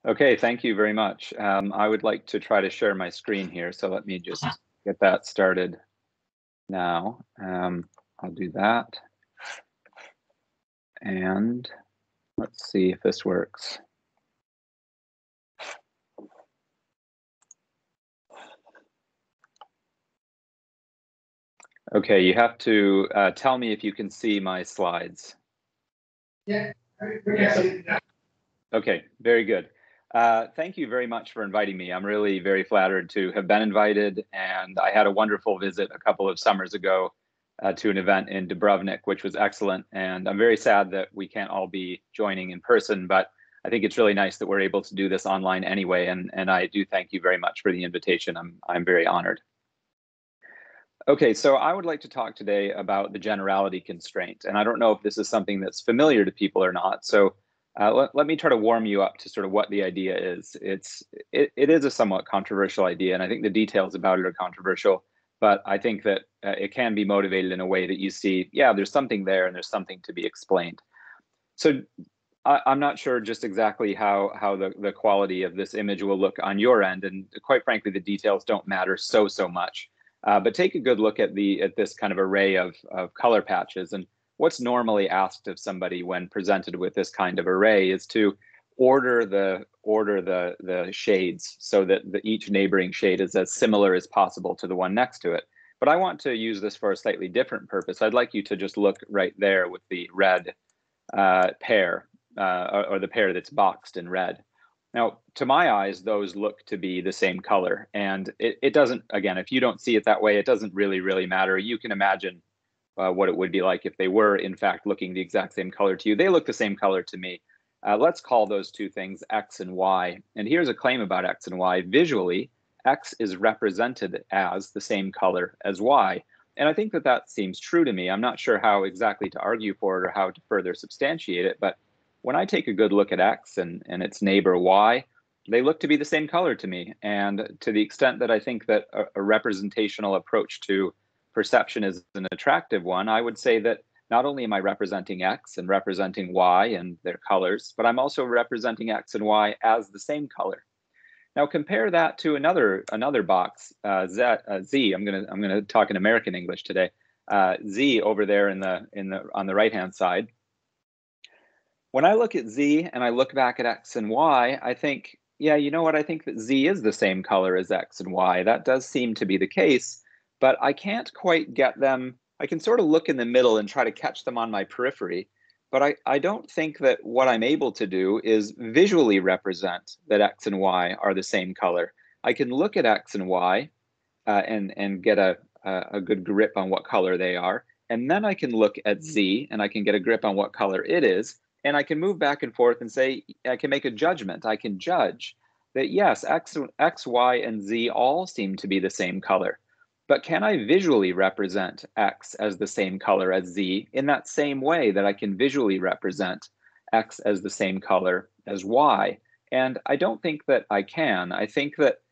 Okay, thank you very much. I would like to try to share my screen here, so let me just get that started now. I'll do that. And let's see if this works. Okay, you have to tell me if you can see my slides. Yeah. Okay, very good. Thank you very much for inviting me. I'm really very flattered to have been invited, and I had a wonderful visit a couple of summers ago to an event in Dubrovnik, which was excellent. And I'm very sad that we can't all be joining in person, but I think it's really nice that we're able to do this online anyway. And I do thank you very much for the invitation. I'm very honored. Okay, so I would like to talk today about the generality constraint. And I don't know if this is something that's familiar to people or not. So let me try to warm you up to sort of what the idea is. It is a somewhat controversial idea, and I think the details about it are controversial, but I think that it can be motivated in a way that you see, yeah, there's something there and there's something to be explained. So I'm not sure just exactly how the quality of this image will look on your end, and quite frankly, the details don't matter so much. But take a good look at this kind of array of color patches. And what's normally asked of somebody when presented with this kind of array is to order the shades so that each neighboring shade is as similar as possible to the one next to it. But I want to use this for a slightly different purpose. I'd like you to just look right there with the red pair, or the pair that's boxed in red. Now, to my eyes, those look to be the same color. And it doesn't, again, if you don't see it that way, it doesn't really matter. You can imagine what it would be like if they were, in fact, looking the exact same color to you. They look the same color to me. Let's call those two things X and Y. And here's a claim about X and Y. Visually, X is represented as the same color as Y. And I think that seems true to me. I'm not sure how exactly to argue for it or how to further substantiate it, but when I take a good look at X and its neighbor Y, they look to be the same color to me. And to the extent that I think that a representational approach to perception is an attractive one, I would say that not only am I representing X and representing Y and their colors, but I'm also representing X and Y as the same color. Now compare that to another box, Z. I'm gonna talk in American English today. Z over there on the right hand side. When I look at Z and I look back at X and Y, I think, yeah, you know what? I think that Z is the same color as X and Y. That does seem to be the case, but I can't quite get them. I can sort of look in the middle and try to catch them on my periphery, but I don't think that what I'm able to do is visually represent that X and Y are the same color. I can look at X and Y and get a good grip on what color they are. And then I can look at Z and I can get a grip on what color it is. And I can move back and forth and say, I can make a judgment. I can judge that, yes, X, Y, and Z all seem to be the same color. But can I visually represent X as the same color as Z in that same way that I can visually represent X as the same color as Y? And I don't think that I can. I think that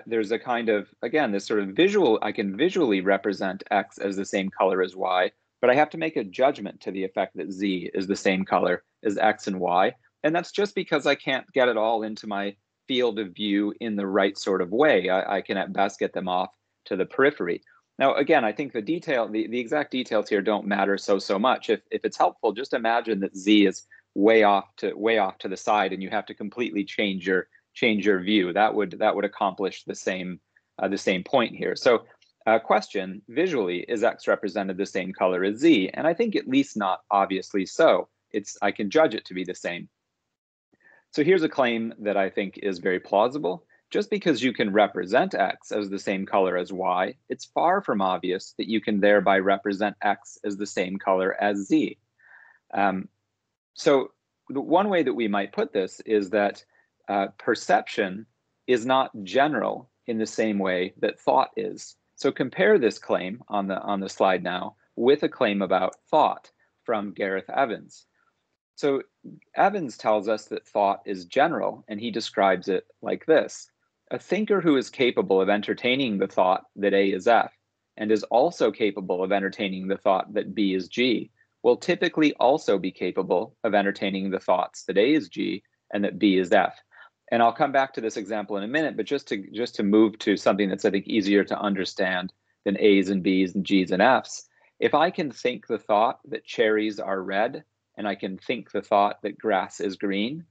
there's a kind of, again, this sort of visual, I can visually represent X as the same color as Y, but I have to make a judgment to the effect that Z is the same color as X and Y. And that's just because I can't get it all into my field of view in the right sort of way. I can at best get them off to the periphery. Now, again, I think the exact details here don't matter so much. If it's helpful, just imagine that Z is way off to the side and you have to completely change your view. That would accomplish the same point here. So question, visually, is X represented the same color as Z? And I think at least not obviously so. I can judge it to be the same. So here's a claim that I think is very plausible. Just because you can represent X as the same color as Y, it's far from obvious that you can thereby represent X as the same color as Z. So the one way that we might put this is that perception is not general in the same way that thought is. So compare this claim on the slide now with a claim about thought from Gareth Evans. So Evans tells us that thought is general, and he describes it like this. A thinker who is capable of entertaining the thought that A is F and is also capable of entertaining the thought that B is G will typically also be capable of entertaining the thoughts that A is G and that B is F. And I'll come back to this example in a minute, but just to move to something that's, I think, easier to understand than A's and B's and G's and F's. If I can think the thought that cherries are red, and I can think the thought that grass is green,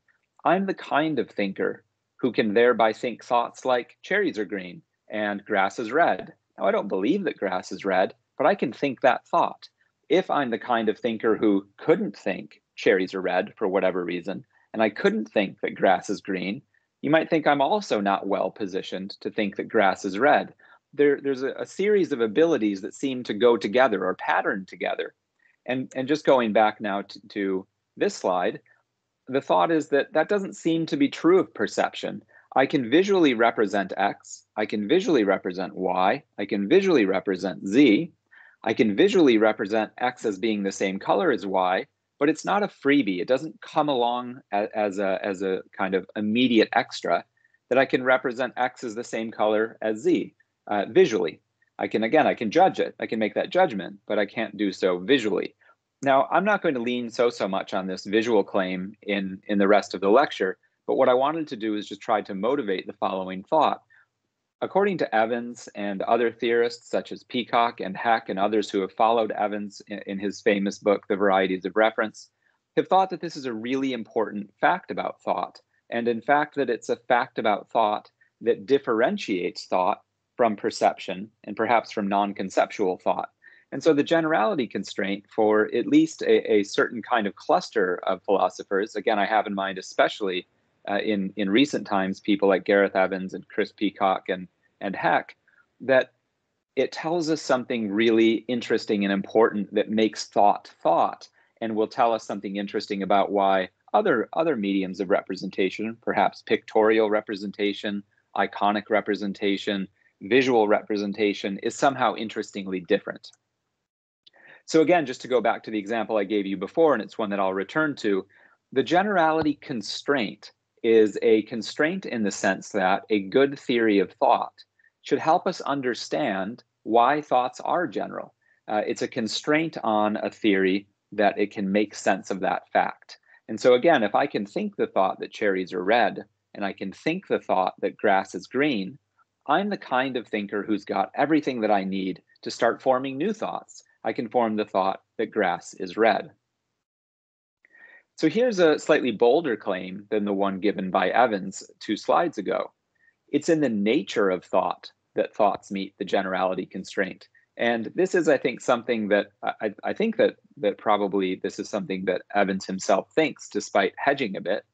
I'm the kind of thinker who can thereby think thoughts like cherries are green and grass is red. Now, I don't believe that grass is red, but I can think that thought. If I'm the kind of thinker who couldn't think cherries are red for whatever reason, and I couldn't think that grass is green, you might think I'm also not well positioned to think that grass is red. There's a series of abilities that seem to go together or pattern together. And just going back now to this slide, the thought is that that doesn't seem to be true of perception. I can visually represent X, I can visually represent Y, I can visually represent Z, I can visually represent X as being the same color as Y, but it's not a freebie. It doesn't come along as a kind of immediate extra that I can represent X as the same color as Z visually. I can judge it. I can make that judgment, but I can't do so visually. Now, I'm not going to lean so much on this visual claim in the rest of the lecture, but what I wanted to do is just try to motivate the following thought. According to Evans and other theorists such as Peacock and Heck and others who have followed Evans in his famous book, The Varieties of Reference, have thought that this is a really important fact about thought, and in fact that it's a fact about thought that differentiates thought from perception and perhaps from non-conceptual thought. And so the generality constraint for at least a certain kind of cluster of philosophers, again, I have in mind especially in recent times, people like Gareth Evans and Chris Peacock and Heck, that it tells us something really interesting and important that makes thought and will tell us something interesting about why other mediums of representation, perhaps pictorial representation, iconic representation, visual representation, is somehow interestingly different. So again, just to go back to the example I gave you before, and it's one that I'll return to, the generality constraint is a constraint in the sense that a good theory of thought should help us understand why thoughts are general. It's a constraint on a theory that it can make sense of that fact. And so again, if I can think the thought that cherries are red, and I can think the thought that grass is green, I'm the kind of thinker who's got everything that I need to start forming new thoughts. I can form the thought that grass is red. So here's a slightly bolder claim than the one given by Evans 2 slides ago. It's in the nature of thought that thoughts meet the generality constraint. And this is, I think, something that I think that probably this is something that Evans himself thinks, despite hedging a bit.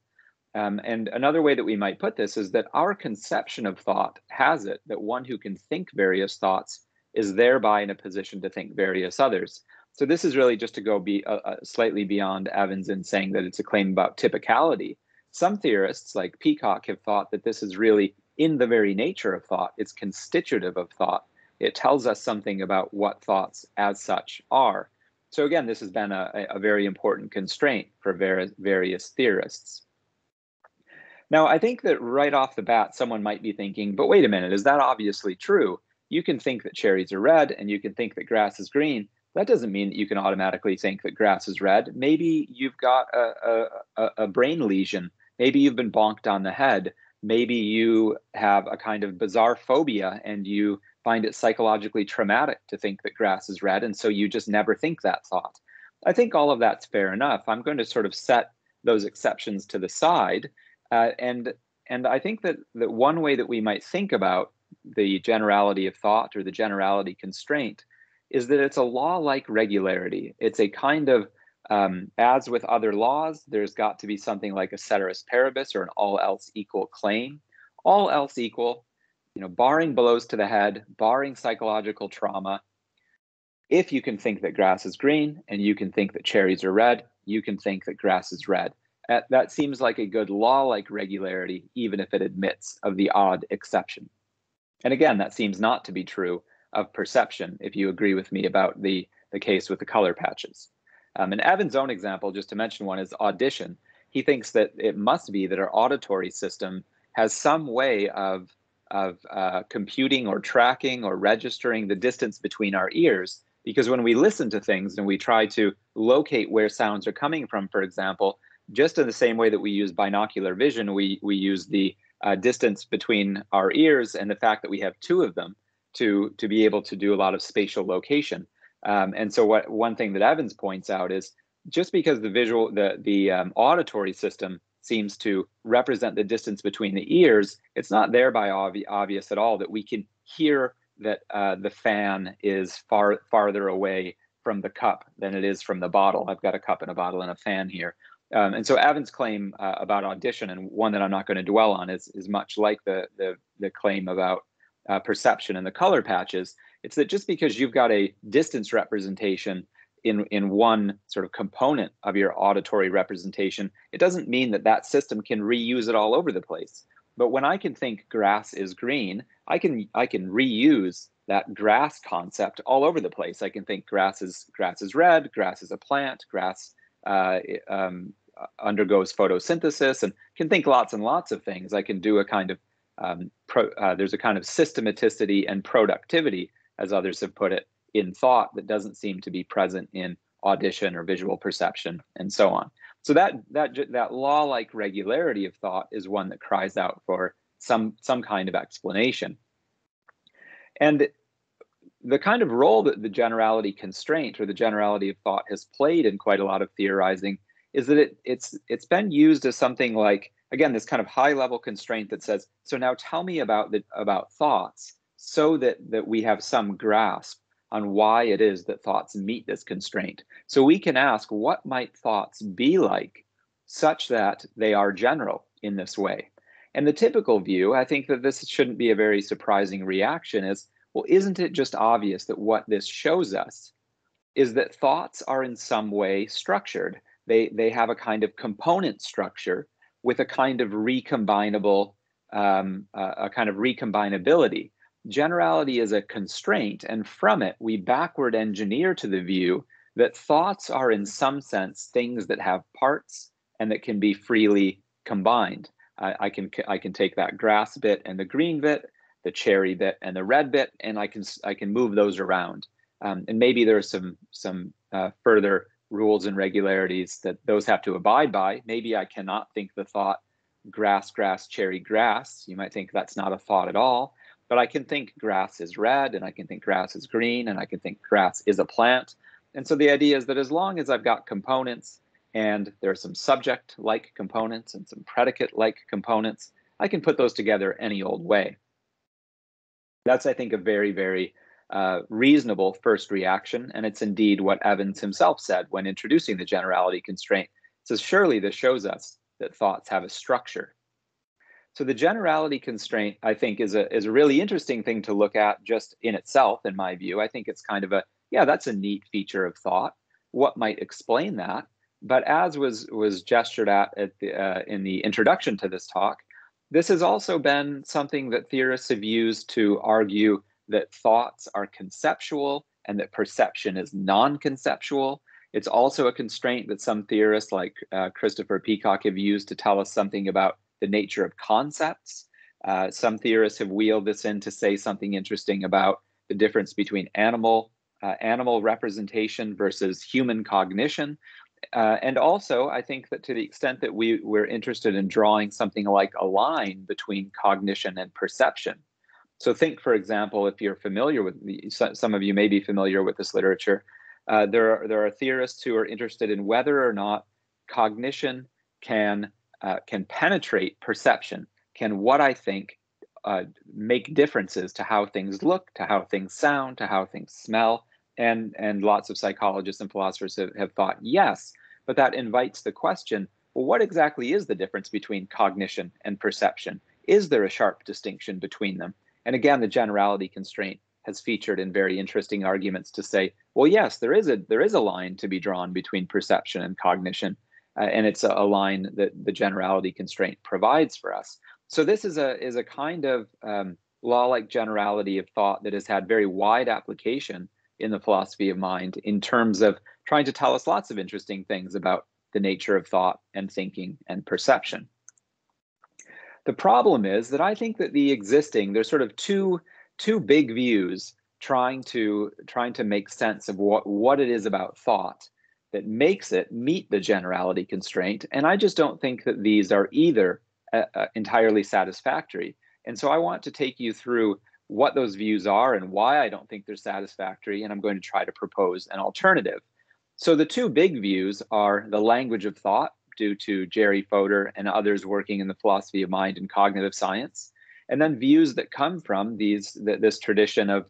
And another way that we might put this is that our conception of thought has it that one who can think various thoughts is thereby in a position to think various others. So this is really just to go slightly beyond Evans in saying that it's a claim about typicality. Some theorists, like Peacock, have thought that this is really in the very nature of thought. It's constitutive of thought. It tells us something about what thoughts as such are. So again, this has been a very important constraint for various theorists. Now, I think that right off the bat, someone might be thinking, but wait a minute, is that obviously true? You can think that cherries are red and you can think that grass is green. That doesn't mean that you can automatically think that grass is red. Maybe you've got a brain lesion. Maybe you've been bonked on the head. Maybe you have a kind of bizarre phobia and you find it psychologically traumatic to think that grass is red, and so you just never think that thought. I think all of that's fair enough. I'm going to sort of set those exceptions to the side. And I think that one way that we might think about the generality of thought or the generality constraint is that it's a law-like regularity. It's a kind of, as with other laws, there's got to be something like a ceteris paribus or an all else equal claim. All else equal, barring blows to the head, barring psychological trauma, if you can think that grass is green and you can think that cherries are red, you can think that grass is red. That seems like a good law-like regularity, even if it admits of the odd exception. And again, that seems not to be true of perception, if you agree with me about the case with the color patches. And Evan's own example, just to mention one, is audition. He thinks that it must be that our auditory system has some way of computing or tracking or registering the distance between our ears, because when we listen to things and we try to locate where sounds are coming from, for example, just in the same way that we use binocular vision, we use the distance between our ears and the fact that we have two of them to be able to do a lot of spatial location. And so one thing that Evans points out is just because the auditory system seems to represent the distance between the ears, it's not thereby obvious at all that we can hear that the fan is farther away from the cup than it is from the bottle. I've got a cup and a bottle and a fan here. And so Evans' claim about audition, and one that I'm not going to dwell on, is much like the claim about perception and the color patches. It's that just because you've got a distance representation in one sort of component of your auditory representation, it doesn't mean that that system can reuse it all over the place. But when I can think grass is green, I can reuse that grass concept all over the place. I can think grass is red, grass is a plant, grass undergoes photosynthesis, and can think lots and lots of things. I can do a kind of there's a kind of systematicity and productivity, as others have put it, in thought that doesn't seem to be present in audition or visual perception, and so on. So that law-like regularity of thought is one that cries out for some kind of explanation. And the kind of role that the generality constraint or the generality of thought has played in quite a lot of theorizing is that it's been used as something like, again, this kind of high-level constraint that says, so now tell me about thoughts, so that we have some grasp on why it is that thoughts meet this constraint. So we can ask, what might thoughts be like such that they are general in this way? And the typical view, I think that this shouldn't be a very surprising reaction, is, well, isn't it just obvious that what this shows us is that thoughts are in some way structured? They have a kind of component structure with a kind of recombinability. Generality is a constraint, and from it, we backward engineer to the view that thoughts are in some sense things that have parts and that can be freely combined. I can take that grass bit and the green bit, the cherry bit and the red bit, and I can move those around. And maybe there are some further rules and regularities that those have to abide by. Maybe I cannot think the thought grass, grass, cherry, grass. You might think that's not a thought at all. But I can think grass is red, and I can think grass is green, and I can think grass is a plant. And so the idea is that as long as I've got components, and there are some subject-like components and some predicate-like components, I can put those together any old way. That's, I think, a very, very reasonable first reaction, and it's indeed what Evans himself said when introducing the generality constraint. He says, surely this shows us that thoughts have a structure. So the generality constraint, I think, is a really interesting thing to look at just in itself, in my view. I think it's kind of that's a neat feature of thought. What might explain that? But as was gestured at in the introduction to this talk, this has also been something that theorists have used to argue that thoughts are conceptual and that perception is non-conceptual. It's also a constraint that some theorists like Christopher Peacock have used to tell us something about the nature of concepts. Some theorists have wheeled this in to say something interesting about the difference between animal representation versus human cognition. And also, I think that to the extent that we're interested in drawing something like a line between cognition and perception. So think, for example, if you're familiar with, some of you may be familiar with this literature, there are theorists who are interested in whether or not cognition can penetrate perception. Can what I think make differences to how things look, to how things sound, to how things smell? And lots of psychologists and philosophers have thought yes, but that invites the question, well, what exactly is the difference between cognition and perception? Is there a sharp distinction between them? And again, the generality constraint has featured in very interesting arguments to say, well, yes, there is a line to be drawn between perception and cognition. And it's a line that the generality constraint provides for us. So this is a kind of law-like generality of thought that has had very wide application in the philosophy of mind in terms of trying to tell us lots of interesting things about the nature of thought and thinking and perception. The problem is that I think that there's sort of two big views trying to make sense of what it is about thought that makes it meet the generality constraint. And I just don't think that these are either entirely satisfactory. And so I want to take you through what those views are and why I don't think they're satisfactory, and I'm going to try to propose an alternative. So the two big views are the language of thought, due to Jerry Fodor and others working in the philosophy of mind and cognitive science, and then views that come from this tradition of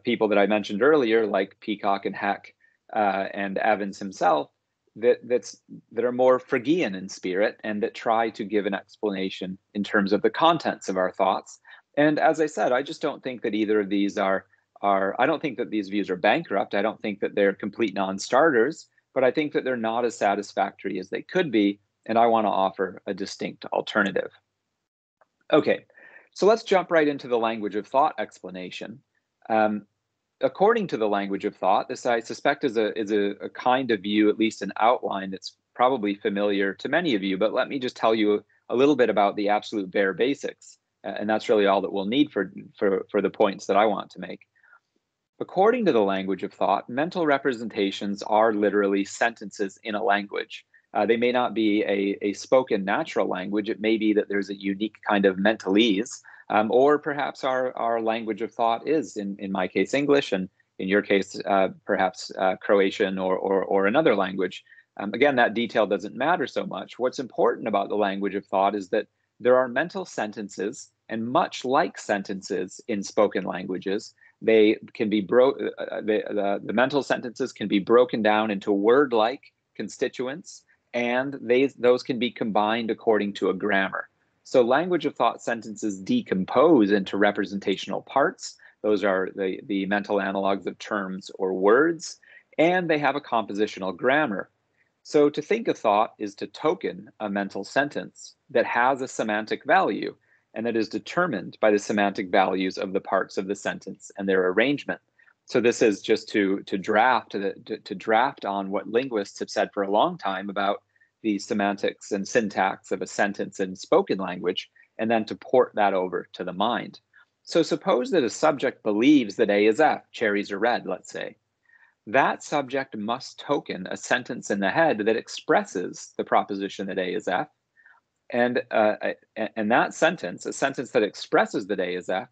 people that I mentioned earlier, like Peacock and Heck and Evans himself, that are more Frigian in spirit and that try to give an explanation in terms of the contents of our thoughts. And as I said, I just don't think that either of these I don't think that these views are bankrupt. I don't think that they're complete non-starters, but I think that they're not as satisfactory as they could be, and I want to offer a distinct alternative. Okay, so let's jump right into the language of thought explanation. According to the language of thought, this I suspect is a kind of view, at least an outline, that's probably familiar to many of you, but let me just tell you a little bit about the absolute bare basics, and that's really all that we'll need for the points that I want to make. According to the language of thought, mental representations are literally sentences in a language. They may not be a spoken natural language. It may be that there's a unique kind of mentalese, or perhaps our language of thought is, in my case, English, and in your case, perhaps Croatian or another language. Again, that detail doesn't matter so much. What's important about the language of thought is that there are mental sentences, and much like sentences in spoken languages, they can be the mental sentences can be broken down into word-like constituents, and those can be combined according to a grammar. So language of thought sentences decompose into representational parts. Those are the mental analogs of terms or words, and they have a compositional grammar. So to think a thought is to token a mental sentence that has a semantic value, and that is determined by the semantic values of the parts of the sentence and their arrangement. So this is just to draft on what linguists have said for a long time about the semantics and syntax of a sentence in spoken language, and then to port that over to the mind. So suppose that a subject believes that A is F, cherries are red, let's say. That subject must token a sentence in the head that expresses the proposition that A is F, and that sentence, a sentence that expresses that A is F,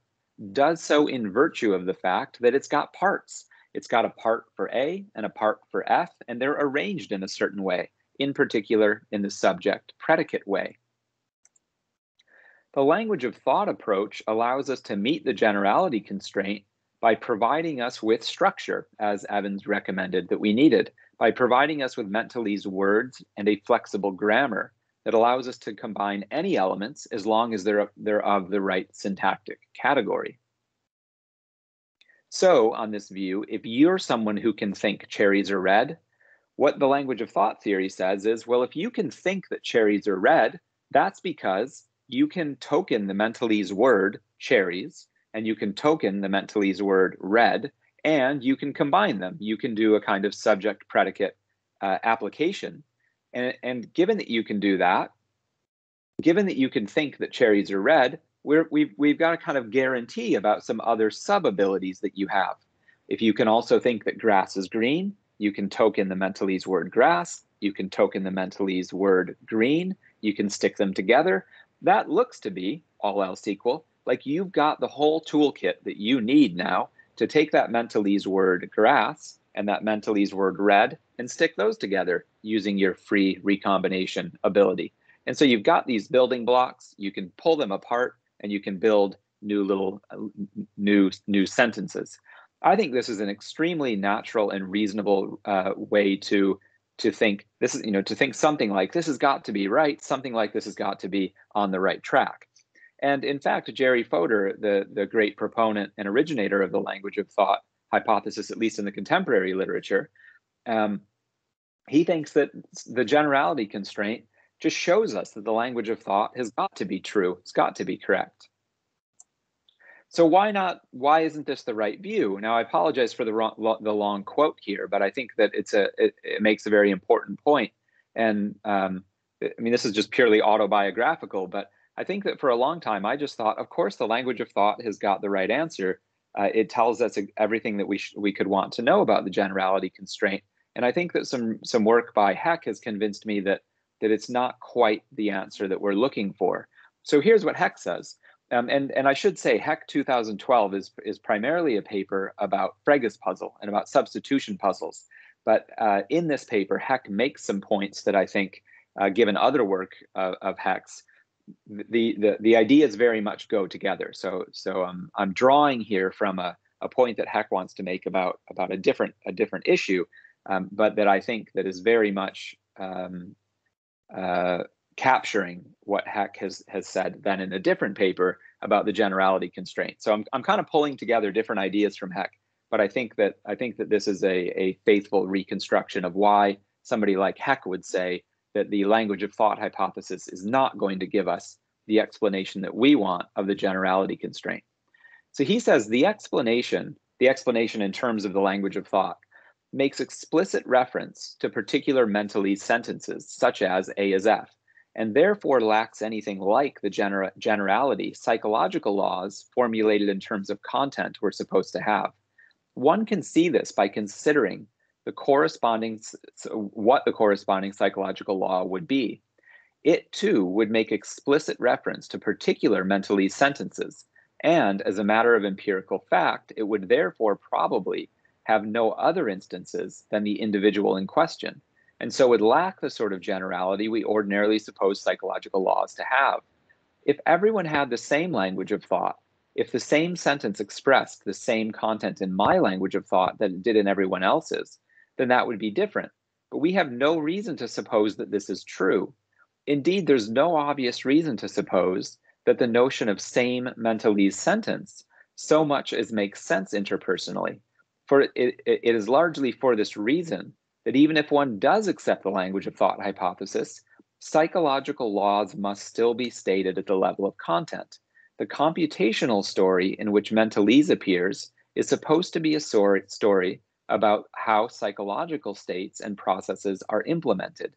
does so in virtue of the fact that it's got parts. It's got a part for A and a part for F, and they're arranged in a certain way, in particular in the subject-predicate way. The language of thought approach allows us to meet the generality constraint by providing us with structure, as Evans recommended that we needed, by providing us with mentalese words and a flexible grammar that allows us to combine any elements as long as they're of the right syntactic category. So on this view, if you're someone who can think cherries are red, what the language of thought theory says is, well, if you can think that cherries are red, that's because you can token the mentalese word cherries, and you can token the mentalese word red, and you can combine them. You can do a kind of subject-predicate application. And given that you can do that, given that you can think that cherries are red, we've got a kind of guarantee about some other sub-abilities that you have. If you can also think that grass is green, you can token the mentalese word grass, you can token the mentalese word green, you can stick them together. That looks to be, all else equal, like you've got the whole toolkit that you need now to take that mentalese word grass and that mentalese word red and stick those together using your free recombination ability. And so you've got these building blocks, you can pull them apart, and you can build new sentences. I think this is an extremely natural and reasonable way to think. This is, to think something like this has got to be right, something like this has got to be on the right track. And in fact, Jerry Fodor, the great proponent and originator of the language of thought hypothesis, at least in the contemporary literature, he thinks that the generality constraint just shows us that the language of thought has got to be true. It's got to be correct. So why isn't this the right view? Now, I apologize for the long quote here, but I think that it makes a very important point. And I mean, this is just purely autobiographical, but I think that for a long time, I just thought, of course, the language of thought has got the right answer. It tells us everything that we could want to know about the generality constraint. And I think that some work by Heck has convinced me that it's not quite the answer that we're looking for. So here's what Heck says. And I should say Heck 2012 is primarily a paper about Frege's puzzle and about substitution puzzles. But in this paper, Heck makes some points that I think, given other work of Heck's, the ideas very much go together. So I'm drawing here from a point that Heck wants to make about a different issue, but that I think that is very much capturing what Heck has said then in a different paper about the generality constraint. So I'm kind of pulling together different ideas from Heck, but I think that this is a faithful reconstruction of why somebody like Heck would say that the language of thought hypothesis is not going to give us the explanation that we want of the generality constraint. So he says the explanation in terms of the language of thought, makes explicit reference to particular mentalese sentences, such as A is F, and therefore lacks anything like the generality psychological laws formulated in terms of content we're supposed to have. One can see this by considering what the corresponding psychological law would be. It too would make explicit reference to particular mentalese sentences, and as a matter of empirical fact, it would therefore probably have no other instances than the individual in question, and so would lack the sort of generality we ordinarily suppose psychological laws to have. If everyone had the same language of thought, if the same sentence expressed the same content in my language of thought that it did in everyone else's, then that would be different. But we have no reason to suppose that this is true. Indeed, there's no obvious reason to suppose that the notion of same mentalese sentence so much as makes sense interpersonally. For it is largely for this reason that even if one does accept the language of thought hypothesis, psychological laws must still be stated at the level of content. The computational story in which mentalese appears is supposed to be a story about how psychological states and processes are implemented.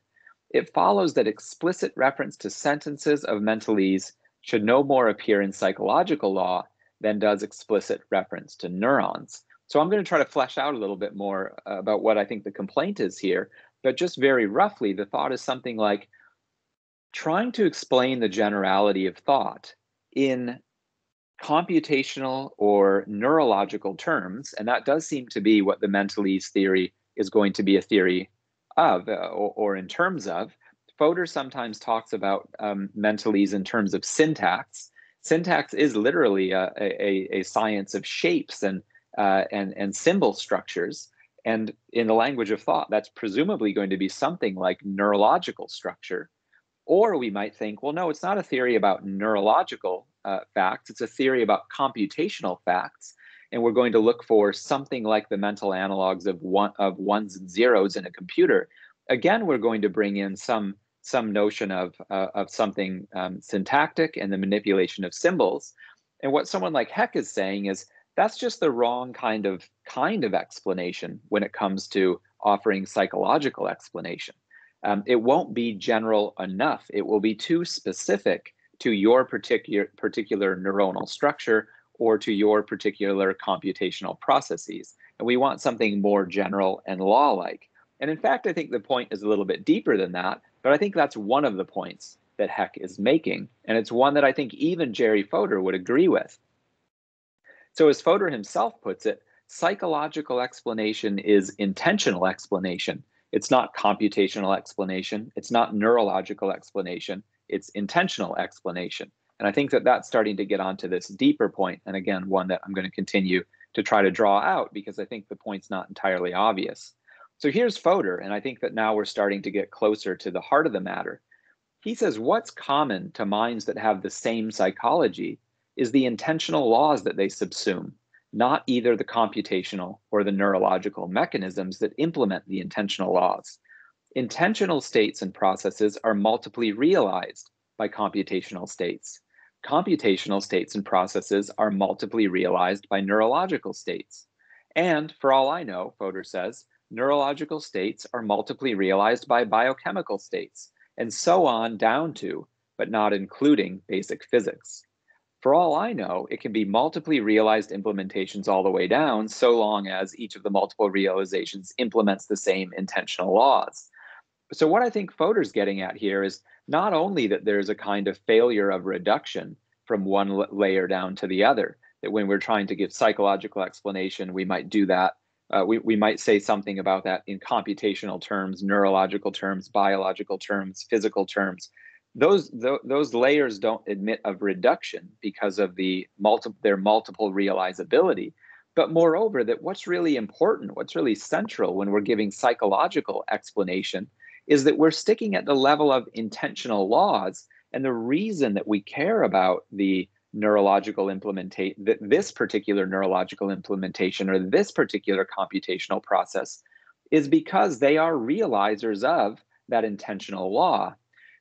It follows that explicit reference to sentences of mentalese should no more appear in psychological law than does explicit reference to neurons. So I'm going to try to flesh out a little bit more about what I think the complaint is here, but just very roughly, the thought is something like trying to explain the generality of thought in computational or neurological terms, and that does seem to be what the mentalese theory is going to be a theory of, or in terms of. Fodor sometimes talks about mentalese in terms of syntax. Syntax is literally a science of shapes and symbol structures, and in the language of thought, that's presumably going to be something like neurological structure. Or we might think, well, no, it's not a theory about neurological facts. It's a theory about computational facts. And we're going to look for something like the mental analogs of ones and zeros in a computer. Again, we're going to bring in some notion of something syntactic and the manipulation of symbols. And what someone like Heck is saying is that's just the wrong kind of explanation when it comes to offering psychological explanation. It won't be general enough. It will be too specific to your particular neuronal structure or to your particular computational processes. And we want something more general and law-like. And in fact, I think the point is a little bit deeper than that, but I think that's one of the points that Heck is making. And it's one that I think even Jerry Fodor would agree with. So as Fodor himself puts it, psychological explanation is intentional explanation. It's not computational explanation. It's not neurological explanation. It's intentional explanation. And I think that that's starting to get onto this deeper point. And again, one that I'm going to continue to try to draw out because I think the point's not entirely obvious. So here's Fodor, and I think that now we're starting to get closer to the heart of the matter. He says what's common to minds that have the same psychology is the intentional laws that they subsume, not either the computational or the neurological mechanisms that implement the intentional laws. Intentional states and processes are multiply realized by computational states. Computational states and processes are multiply realized by neurological states. And for all I know, Fodor says, neurological states are multiply realized by biochemical states, and so on down to, but not including, basic physics. For all I know, it can be multiply realized implementations all the way down, so long as each of the multiple realizations implements the same intentional laws. So what I think Fodor's getting at here is not only that there's a kind of failure of reduction from one layer down to the other, that when we're trying to give psychological explanation, we might do that. We might say something about that in computational terms, neurological terms, biological terms, physical terms. Those layers don't admit of reduction because of their multiple realizability. But moreover, that what's really important, what's really central when we're giving psychological explanation is that we're sticking at the level of intentional laws. And the reason that we care about the neurological implementation, this particular neurological implementation or this particular computational process is because they are realizers of that intentional law.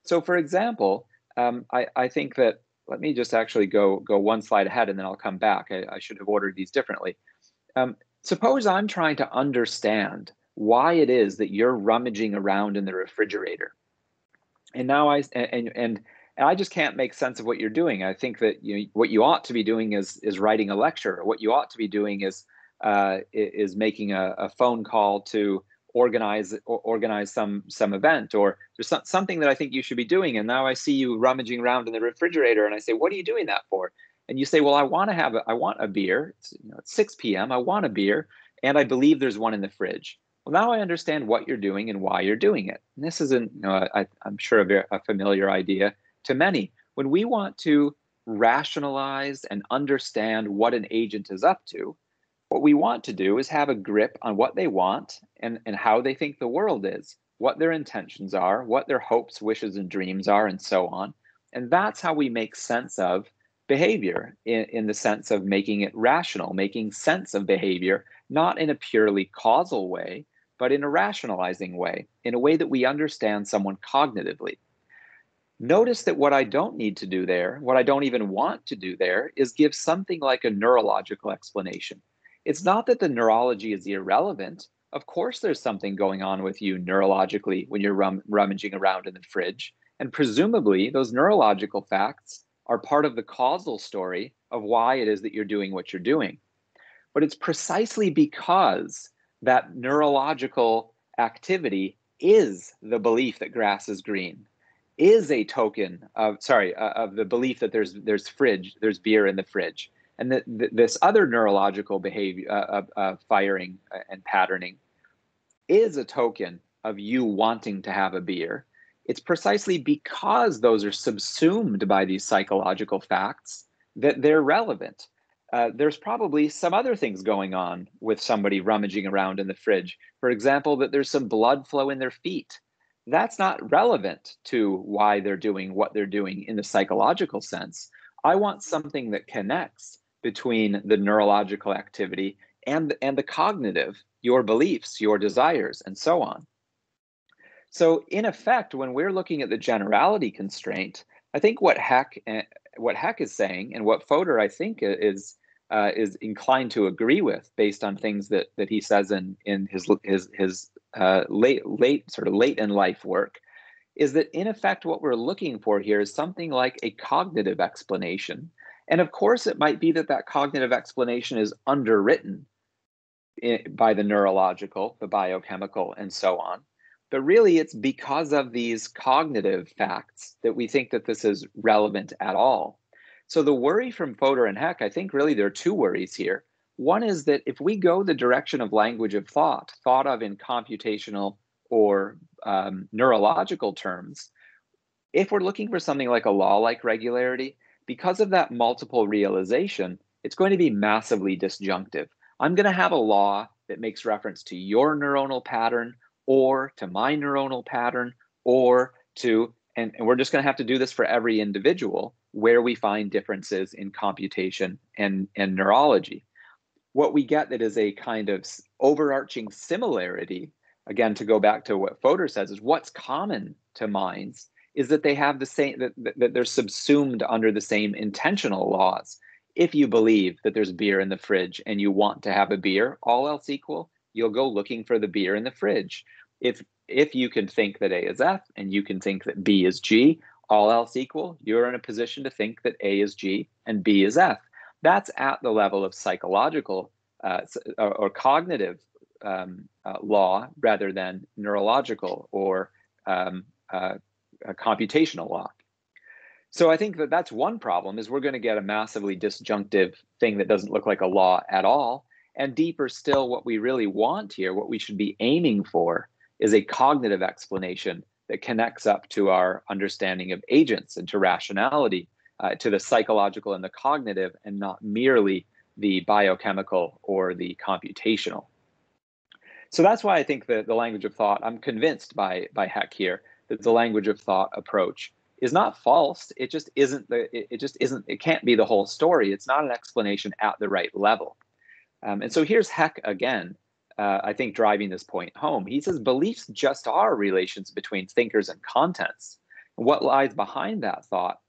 So for example, I think that, let me just actually go one slide ahead and then I'll come back. I should have ordered these differently. Suppose I'm trying to understand why it is that you're rummaging around in the refrigerator. And now I just can't make sense of what you're doing. I think that what you ought to be doing is writing a lecture. What you ought to be doing is making a phone call to organize some event, or there's something that I think you should be doing. And now I see you rummaging around in the refrigerator, and I say, "What are you doing that for?" And you say, "Well, I want a beer. It's 6 p.m. I want a beer, and I believe there's one in the fridge." Well, now I understand what you're doing and why you're doing it. And this isn't, I'm sure, a familiar idea to many. When we want to rationalize and understand what an agent is up to, what we want to do is have a grip on what they want and how they think the world is, what their intentions are, what their hopes, wishes, and dreams are, and so on. And that's how we make sense of behavior, in the sense of making it rational, making sense of behavior, not in a purely causal way, but in a rationalizing way, in a way that we understand someone cognitively. Notice that what I don't need to do there, what I don't even want to do there, is give something like a neurological explanation. It's not that the neurology is irrelevant. Of course, there's something going on with you neurologically when you're rummaging around in the fridge. And presumably, those neurological facts are part of the causal story of why it is that you're doing what you're doing. But it's precisely because that neurological activity is the belief that grass is green, is a token of the belief that there's beer in the fridge, and that this other neurological behavior, firing and patterning, is a token of you wanting to have a beer. It's precisely because those are subsumed by these psychological facts that they're relevant. There's probably some other things going on with somebody rummaging around in the fridge. For example, that there's some blood flow in their feet. That's not relevant to why they're doing what they're doing in the psychological sense. I want something that connects between the neurological activity and the cognitive, your beliefs, your desires, and so on. So in effect, when we're looking at the generality constraint, I think what Heck is saying, and what Fodor, I think, is inclined to agree with, based on things that he says in his late in life work, is that in effect what we're looking for here is something like a cognitive explanation. And of course, it might be that cognitive explanation is underwritten by the neurological, the biochemical, and so on. But really, it's because of these cognitive facts that we think that this is relevant at all. So the worry from Fodor and Heck, I think really there are two worries here. One is that if we go the direction of language of thought of in computational or neurological terms, if we're looking for something like a law-like regularity, because of that multiple realization, it's going to be massively disjunctive. I'm going to have a law that makes reference to your neuronal pattern, or to my neuronal pattern, or to, and we're just going to have to do this for every individual where we find differences in computation and neurology. What we get that is a kind of overarching similarity, again, to go back to what Fodor says, is what's common to minds is that they have the same, that they're subsumed under the same intentional laws. If you believe that there's beer in the fridge and you want to have a beer, all else equal, you'll go looking for the beer in the fridge. If you can think that A is F and you can think that B is G, all else equal, you're in a position to think that A is G and B is F. That's at the level of psychological or cognitive law rather than neurological or computational law. So I think that that's one problem, is we're going to get a massively disjunctive thing that doesn't look like a law at all. And deeper still, what we really want here, what we should be aiming for, is a cognitive explanation that connects up to our understanding of agents and to rationality, to the psychological and the cognitive, and not merely the biochemical or the computational. So that's why I think that the language of thought, I'm convinced by Heck here, that the language of thought approach is not false. It just isn't it can't be the whole story. It's not an explanation at the right level. And so here's Heck again, I think, driving this point home. He says beliefs just are relations between thinkers and contents. And what lies behind that thought,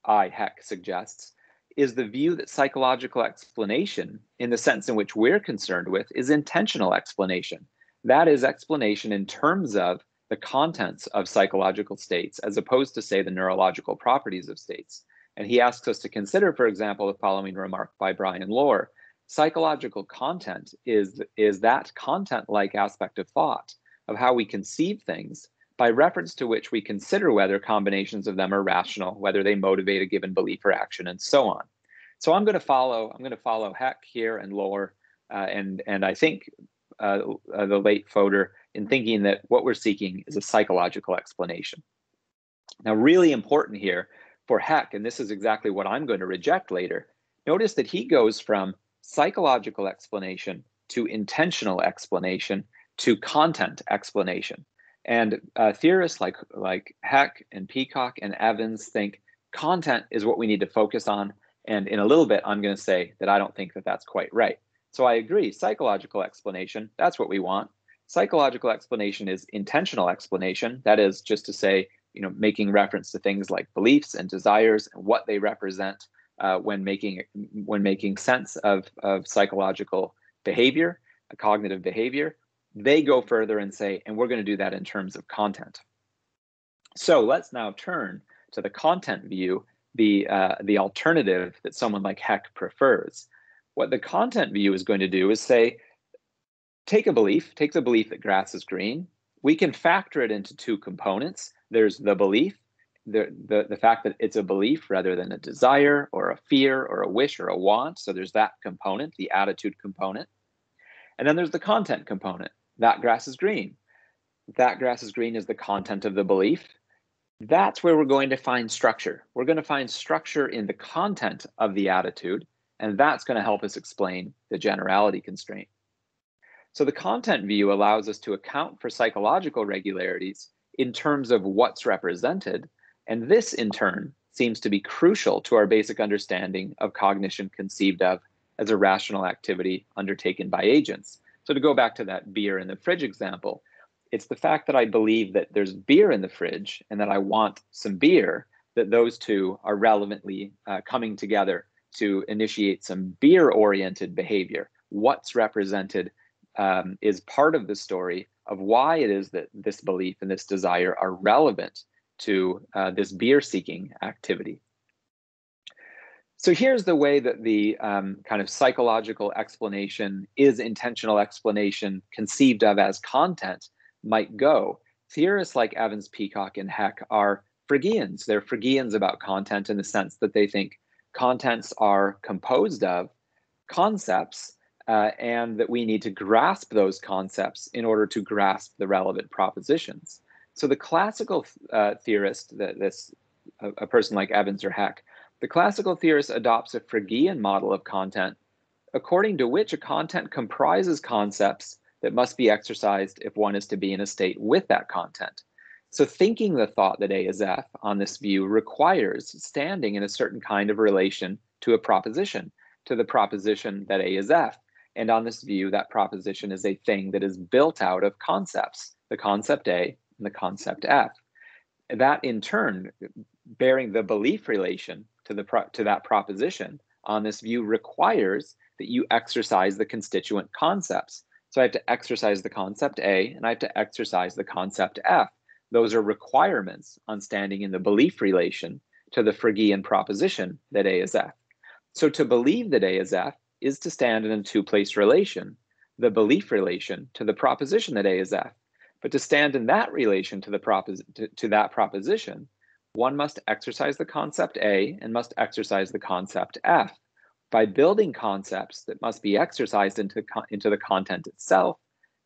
Heck suggests, is the view that psychological explanation, in the sense in which we're concerned with, is intentional explanation. That is explanation in terms of the contents of psychological states, as opposed to, say, the neurological properties of states. And he asks us to consider, for example, the following remark by Brian Lohr: psychological content is that content-like aspect of thought, of how we conceive things, by reference to which we consider whether combinations of them are rational, whether they motivate a given belief or action, and so on. So I'm going to follow Heck here and Lohr, and I think the late Fodor, in thinking that what we're seeking is a psychological explanation. Now, really important here for Heck, and this is exactly what I'm going to reject later, notice that he goes from psychological explanation to intentional explanation to content explanation. And theorists like Heck and Peacock and Evans think content is what we need to focus on. And in a little bit, I'm going to say that I don't think that that's quite right. So I agree, psychological explanation, that's what we want. Psychological explanation is intentional explanation. That is just to say, making reference to things like beliefs and desires and what they represent when making sense of psychological behavior, cognitive behavior. They go further and say, and we're going to do that in terms of content. So let's now turn to the content view, the alternative that someone like Heck prefers. What the content view is going to do is say, take the belief that grass is green. We can factor it into two components. There's the belief, the fact that it's a belief rather than a desire or a fear or a wish or a want. So there's that component, the attitude component. And then there's the content component. That grass is green. That grass is green is the content of the belief. That's where we're going to find structure. We're going to find structure in the content of the attitude, and that's going to help us explain the generality constraint. So the content view allows us to account for psychological regularities in terms of what's represented, and this in turn seems to be crucial to our basic understanding of cognition conceived of as a rational activity undertaken by agents. So to go back to that beer in the fridge example, it's the fact that I believe that there's beer in the fridge and that I want some beer, that those two are relevantly coming together to initiate some beer-oriented behavior. What's represented is part of the story of why it is that this belief and this desire are relevant to this beer-seeking activity. So here's the way that the kind of psychological explanation is intentional explanation conceived of as content might go. Theorists like Evans, Peacock, and Heck are Frigians. They're Frigians about content in the sense that they think contents are composed of concepts and that we need to grasp those concepts in order to grasp the relevant propositions. So the classical theorist, a person like Evans or Heck, the classical theorist adopts a Frigian model of content, according to which a content comprises concepts that must be exercised if one is to be in a state with that content. So thinking the thought that A is F on this view requires standing in a certain kind of relation to a proposition, to the proposition that A is F. And on this view, that proposition is a thing that is built out of concepts, the concept A and the concept F. That in turn, bearing the belief relation to that proposition on this view requires that you exercise the constituent concepts. So I have to exercise the concept A and I have to exercise the concept F. Those are requirements on standing in the belief relation to the Frigian proposition that A is F. So to believe that A is F is to stand in a two-place relation, the belief relation to the proposition that A is F. But to stand in that relation to that proposition, one must exercise the concept A and must exercise the concept F. By building concepts that must be exercised into the content itself,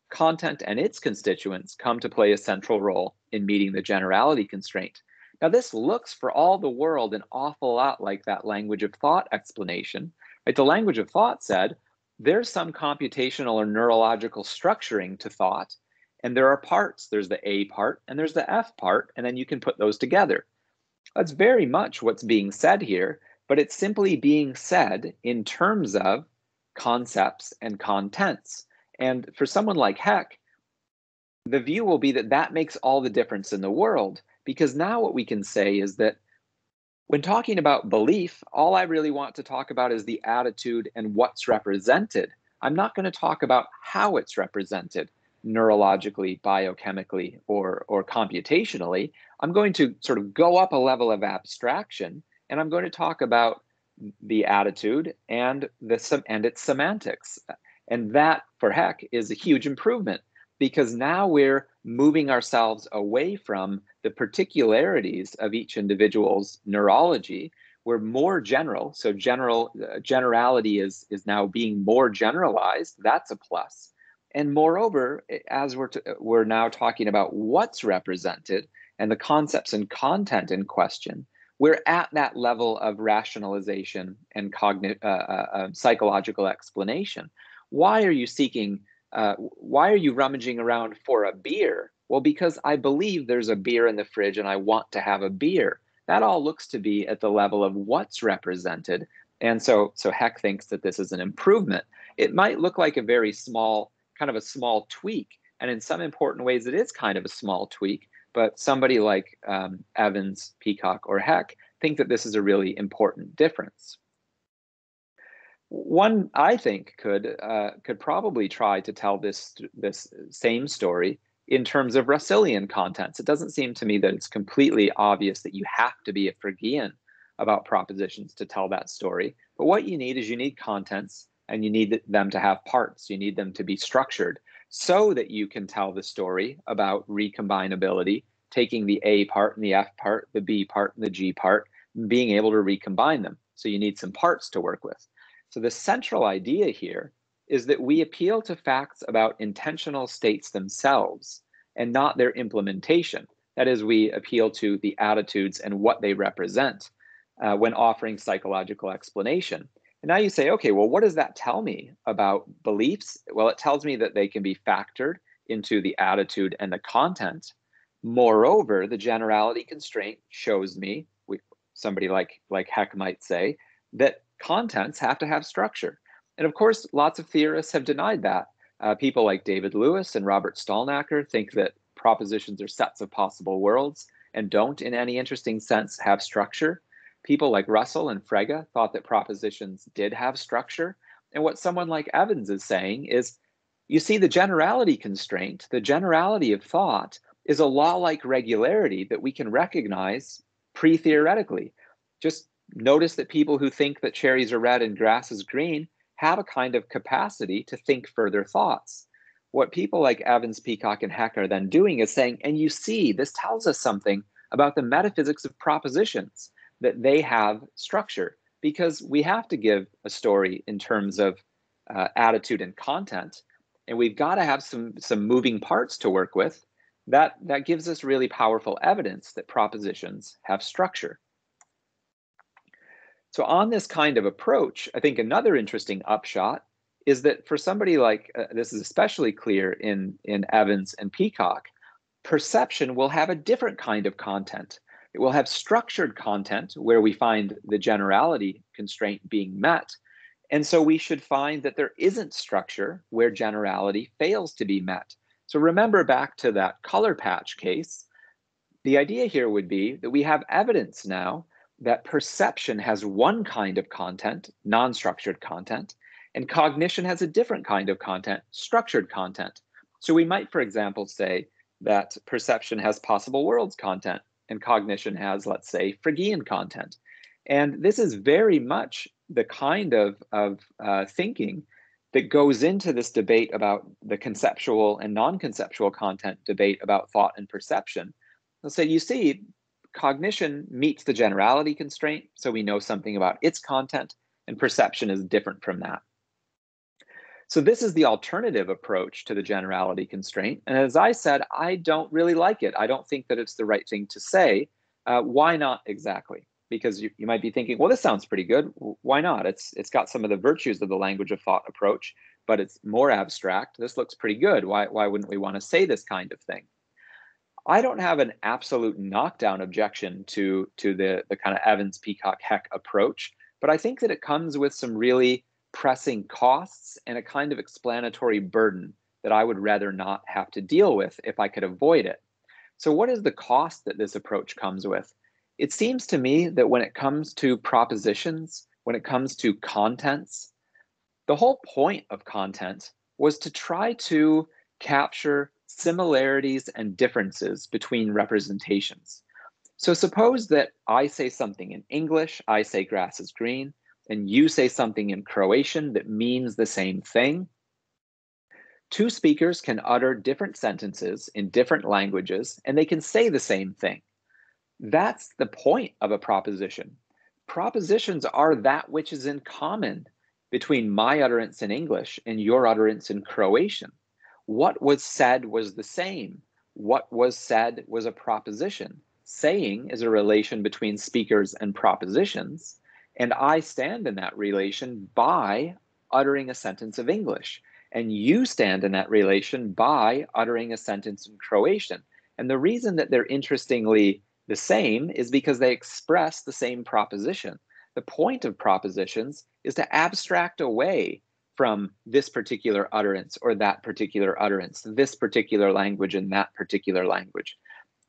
content and its constituents come to play a central role in meeting the generality constraint. Now, this looks for all the world an awful lot like that language of thought explanation. Right? The language of thought said, there's some computational or neurological structuring to thought, and there are parts. There's the A part and there's the F part, and then you can put those together. That's very much what's being said here, but it's simply being said in terms of concepts and contents. And for someone like Heck, the view will be that that makes all the difference in the world, because now what we can say is that when talking about belief, all I really want to talk about is the attitude and what's represented. I'm not going to talk about how it's represented neurologically, biochemically, or computationally. I'm going to sort of go up a level of abstraction, and I'm going to talk about the attitude and its semantics. And that, for Heck, is a huge improvement, because now we're moving ourselves away from the particularities of each individual's neurology. We're more general. So generality is now being more generalized. That's a plus. And moreover, as we're now talking about what's represented and the concepts and content in question, we're at that level of rationalization and psychological explanation. Why are you seeking, why are you rummaging around for a beer? Well, because I believe there's a beer in the fridge and I want to have a beer. That all looks to be at the level of what's represented. And so Heck thinks that this is an improvement. It might look like a very small, kind of a small tweak. And in some important ways, it is kind of a small tweak. But somebody like Evans, Peacock, or Heck think that this is a really important difference. One, I think, could probably try to tell this same story in terms of Russellian contents. It doesn't seem to me that it's completely obvious that you have to be a Frigian about propositions to tell that story. But what you need is you need contents, and you need them to have parts. You need them to be structured so that you can tell the story about recombinability, taking the A part and the F part, the B part and the G part, and being able to recombine them. So you need some parts to work with. So the central idea here is that we appeal to facts about intentional states themselves and not their implementation. That is, we appeal to the attitudes and what they represent when offering psychological explanation. And now you say, okay, well, what does that tell me about beliefs? Well, it tells me that they can be factored into the attitude and the content. Moreover, the generality constraint shows me, somebody like Heck might say, that contents have to have structure. And of course, lots of theorists have denied that. People like David Lewis and Robert Stalnaker think that propositions are sets of possible worlds and don't, in any interesting sense, have structure. People like Russell and Frege thought that propositions did have structure. And what someone like Evans is saying is, you see, the generality constraint, the generality of thought, is a law-like regularity that we can recognize pre-theoretically. Just notice that people who think that cherries are red and grass is green have a kind of capacity to think further thoughts. What people like Evans, Peacock, and Heck are then doing is saying, and you see, this tells us something about the metaphysics of propositions, that they have structure, because we have to give a story in terms of attitude and content, and we've got to have some moving parts to work with. That gives us really powerful evidence that propositions have structure. So on this kind of approach, I think another interesting upshot is that for somebody like, this is especially clear in Evans and Peacock, perception will have a different kind of content. It will have structured content where we find the generality constraint being met. And so we should find that there isn't structure where generality fails to be met. So remember back to that color patch case, the idea here would be that we have evidence now that perception has one kind of content, non-structured content, and cognition has a different kind of content, structured content. So we might, for example, say that perception has possible worlds content and cognition has, let's say, Frigian content. And this is very much the kind of thinking that goes into this debate about the conceptual and non-conceptual content debate about thought and perception. They'll say, you see, cognition meets the generality constraint, so we know something about its content, and perception is different from that. So this is the alternative approach to the generality constraint. And as I said, I don't really like it. I don't think that it's the right thing to say. Why not exactly? Because you might be thinking, well, this sounds pretty good. Why not? It's got some of the virtues of the language of thought approach, but it's more abstract. This looks pretty good. Why wouldn't we want to say this kind of thing? I don't have an absolute knockdown objection to the kind of Evans, Peacock, Heck approach, but I think that it comes with some really pressing costs and a kind of explanatory burden that I would rather not have to deal with if I could avoid it. So what is the cost that this approach comes with? It seems to me that when it comes to propositions, when it comes to contents, the whole point of content was to try to capture similarities and differences between representations. So suppose that I say something in English, I say grass is green, and you say something in Croatian that means the same thing. Two speakers can utter different sentences in different languages, and they can say the same thing. That's the point of a proposition. Propositions are that which is in common between my utterance in English and your utterance in Croatian. What was said was the same. What was said was a proposition. Saying is a relation between speakers and propositions, and I stand in that relation by uttering a sentence of English, and you stand in that relation by uttering a sentence in Croatian. And the reason that they're interestingly the same is because they express the same proposition. The point of propositions is to abstract away from this particular utterance or that particular utterance, this particular language and that particular language.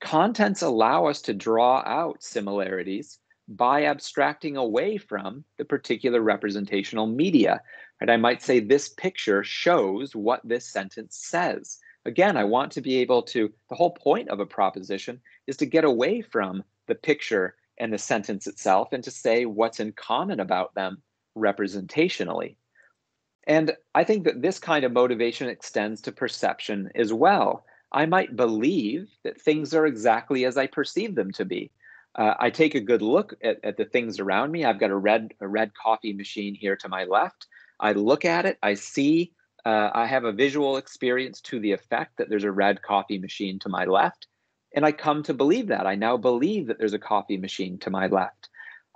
Contents allow us to draw out similarities by abstracting away from the particular representational media. And I might say this picture shows what this sentence says. Again, I want to be able to, the whole point of a proposition is to get away from the picture and the sentence itself and to say what's in common about them representationally. And I think that this kind of motivation extends to perception as well. I might believe that things are exactly as I perceive them to be. I take a good look at the things around me. I've got a red coffee machine here to my left. I look at it, I see, I have a visual experience to the effect that there's a red coffee machine to my left. And I come to believe that. I now believe that there's a coffee machine to my left.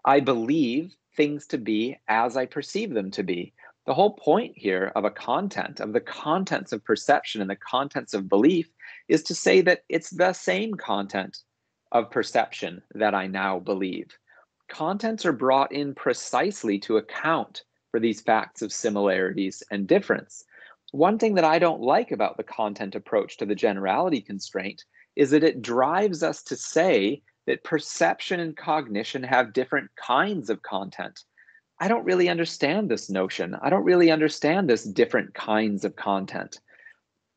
I believe things to be as I perceive them to be. The whole point here of a content, of the contents of perception and the contents of belief, is to say that it's the same content of perception that I now believe. Contents are brought in precisely to account for these facts of similarities and difference. One thing that I don't like about the content approach to the generality constraint is that it drives us to say that perception and cognition have different kinds of content. I don't really understand this notion. I don't really understand this different kinds of content.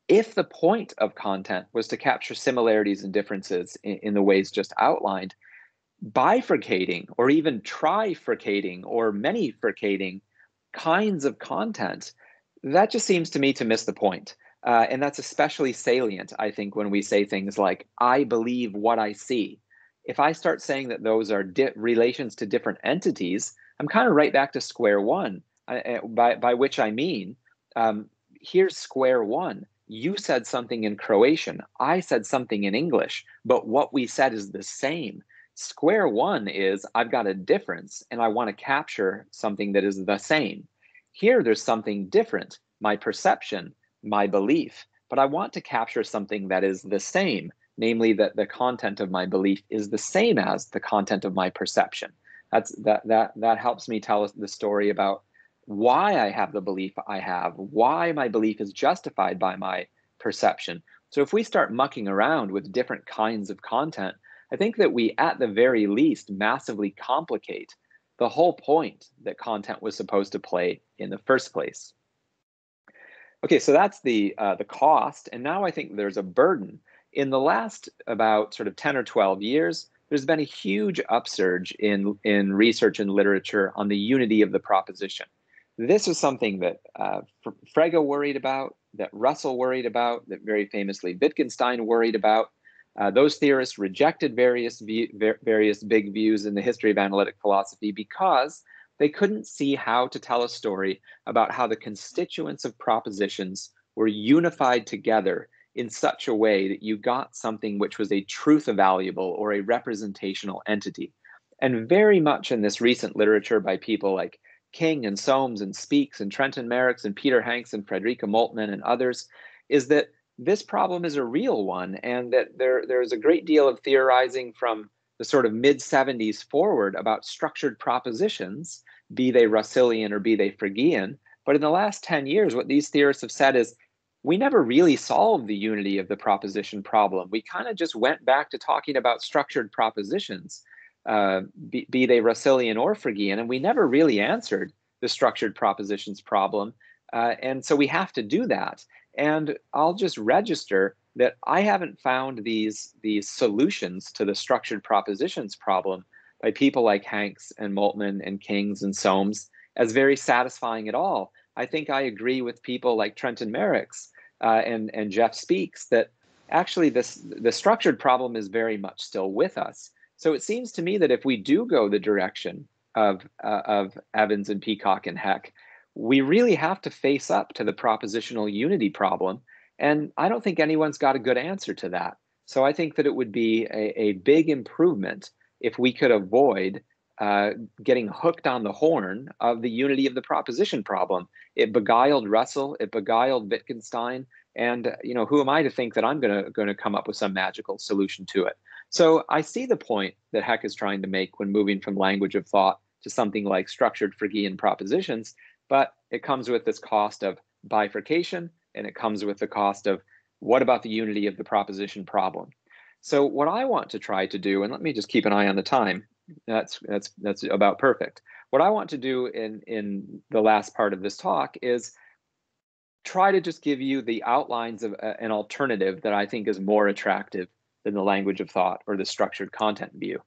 If the point of content was to capture similarities and differences in the ways just outlined, bifurcating or even trifurcating or manyfurcating kinds of content, that just seems to me to miss the point. And that's especially salient, I think, when we say things like, I believe what I see. If I start saying that those are relations to different entities, I'm kind of right back to square one, by which I mean, here's square one. You said something in Croatian, I said something in English, but what we said is the same. Square one is I've got a difference and I want to capture something that is the same. Here there's something different, my perception, my belief, but I want to capture something that is the same, namely that the content of my belief is the same as the content of my perception. That helps me tell the story about why I have the belief I have, why my belief is justified by my perception. So if we start mucking around with different kinds of content, I think that we, at the very least, massively complicate the whole point that content was supposed to play in the first place. Okay, so that's the cost, and now I think there's a burden. in the last about sort of 10 or 12 years, there's been a huge upsurge in research and literature on the unity of the proposition. This is something that Frege worried about, that Russell worried about, that very famously Wittgenstein worried about. Those theorists rejected various big views in the history of analytic philosophy because they couldn't see how to tell a story about how the constituents of propositions were unified together in such a way that you got something which was a truth evaluable or a representational entity. And very much in this recent literature by people like King and Soames and Speaks and Trenton Merricks and Peter Hanks and Frederica Moltmann and others, is that this problem is a real one, and that there's a great deal of theorizing from the sort of mid-70s forward about structured propositions, be they Russellian or be they Frigian. But in the last 10 years, what these theorists have said is, we never really solved the unity of the proposition problem. We kind of just went back to talking about structured propositions, be they Russellian or Frigian, and we never really answered the structured propositions problem. And so we have to do that. And I'll just register that I haven't found these solutions to the structured propositions problem by people like Hanks and Moltmann and Kings and Soames as very satisfying at all. I think I agree with people like Trenton Merricks and Jeff Speaks that actually the structured problem is very much still with us. So it seems to me that if we do go the direction of Evans and Peacock and Heck, we really have to face up to the propositional unity problem. And I don't think anyone's got a good answer to that. So I think that it would be a big improvement if we could avoid getting hooked on the horn of the unity of the proposition problem. It beguiled Russell, it beguiled Wittgenstein, and who am I to think that I'm going to come up with some magical solution to it? So I see the point that Heck is trying to make when moving from language of thought to something like structured Frigian propositions, but it comes with this cost of bifurcation, and it comes with the cost of what about the unity of the proposition problem? So what I want to try to do, and let me just keep an eye on the time, that's about perfect. What I want to do in the last part of this talk is try to just give you the outlines of an alternative that I think is more attractive than the language of thought or the structured content view.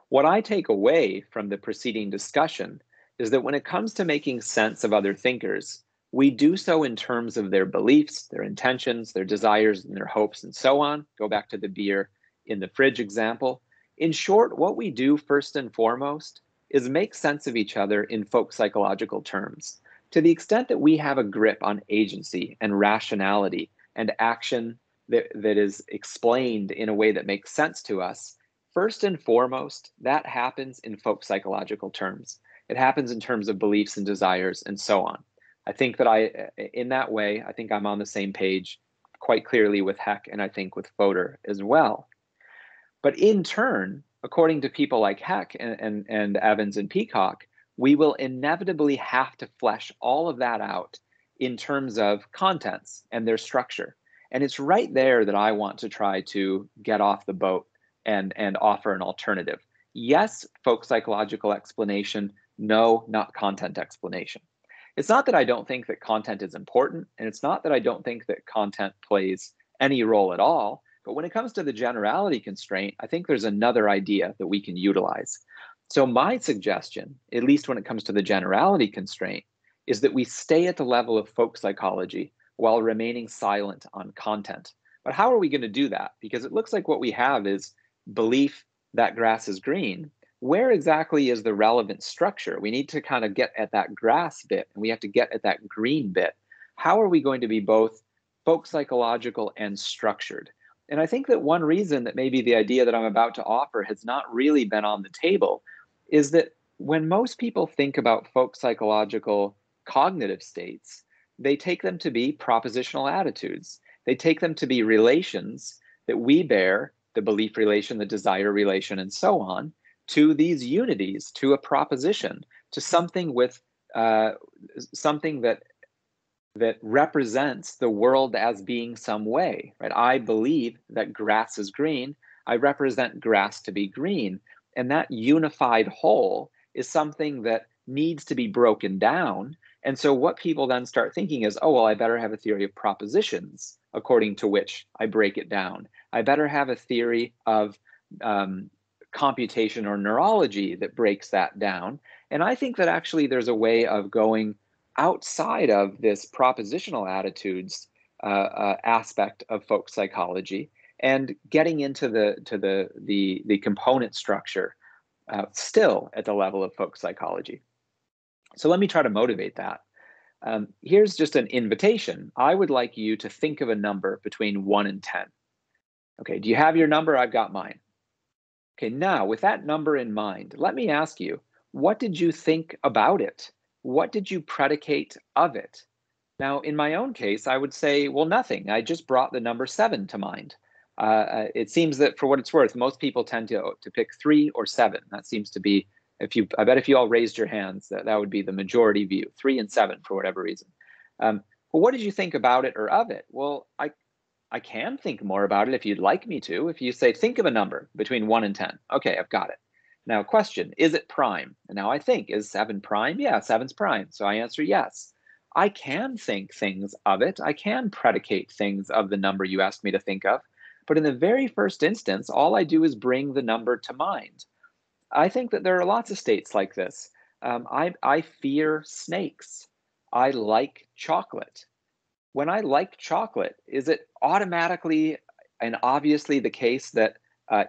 What I take away from the preceding discussion is that when it comes to making sense of other thinkers, we do so in terms of their beliefs, their intentions, their desires, and their hopes, and so on. Go back to the beer in the fridge example. In short, what we do first and foremost is make sense of each other in folk psychological terms. To the extent that we have a grip on agency and rationality and action that is explained in a way that makes sense to us, first and foremost, that happens in folk psychological terms. It happens in terms of beliefs and desires and so on. I think that in that way, I think I'm on the same page quite clearly with Heck, and I think with Fodor as well. But in turn, according to people like Heck and Evans and Peacock, we will inevitably have to flesh all of that out in terms of contents and their structure. And it's right there that I want to try to get off the boat and offer an alternative. Yes, folk psychological explanation. No, not content explanation. It's not that I don't think that content is important, and it's not that I don't think that content plays any role at all. But when it comes to the generality constraint, I think there's another idea that we can utilize. So my suggestion, at least when it comes to the generality constraint, is that we stay at the level of folk psychology while remaining silent on content. But how are we going to do that? Because it looks like what we have is belief that grass is green. Where exactly is the relevant structure? We need to kind of get at that grass bit, and we have to get at that green bit. How are we going to be both folk psychological and structured? And I think that one reason that maybe the idea that I'm about to offer has not really been on the table is that when most people think about folk psychological cognitive states, they take them to be propositional attitudes. They take them to be relations that we bear, the belief relation, the desire relation, and so on, to these unities, to a proposition, to something with something that represents the world as being some way, right? I believe that grass is green. I represent grass to be green. And that unified whole is something that needs to be broken down And so what people then start thinking is, oh, well, I better have a theory of propositions according to which I break it down. I better have a theory of computation or neurology that breaks that down. And I think that actually there's a way of going outside of this propositional attitudes aspect of folk psychology and getting into the component structure still at the level of folk psychology. So let me try to motivate that. Here's just an invitation. I would like you to think of a number between 1 and 10. Okay, do you have your number? I've got mine. Okay, now with that number in mind, let me ask you, what did you think about it? What did you predicate of it? Now, in my own case, I would say, well, nothing. I just brought the number 7 to mind. It seems that for what it's worth, most people tend to pick 3 or 7. That seems to be, I bet if you all raised your hands, that would be the majority view, 3 and 7 for whatever reason. Well, what did you think about it or of it? Well, I can think more about it if you'd like me to. If you say, think of a number between 1 and 10. Okay, I've got it. Now, question, is it prime? And now I think, is 7 prime? Yeah, 7's prime. So I answer yes. I can think things of it. I can predicate things of the number you asked me to think of. But in the very first instance, all I do is bring the number to mind. I think that there are lots of states like this. I fear snakes. I like chocolate. When I like chocolate, is it automatically and obviously the case that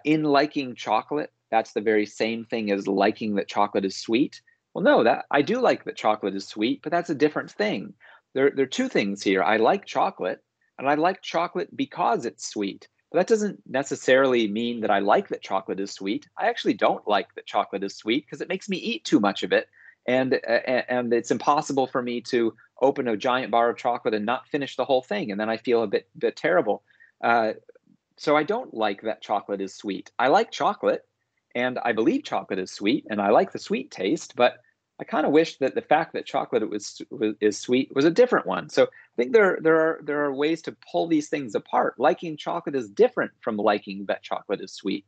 in liking chocolate, that's the very same thing as liking that chocolate is sweet? Well, no, that I do like that chocolate is sweet, but that's a different thing. There are two things here. I like chocolate, and I like chocolate because it's sweet. But that doesn't necessarily mean that I like that chocolate is sweet. I actually don't like that chocolate is sweet because it makes me eat too much of it. And it's impossible for me to open a giant bar of chocolate and not finish the whole thing. And then I feel a bit terrible. So I don't like that chocolate is sweet. I like chocolate, and I believe chocolate is sweet, and I like the sweet taste, but I kind of wish that the fact that chocolate is sweet was a different one. So I think there are ways to pull these things apart. Liking chocolate is different from liking that chocolate is sweet.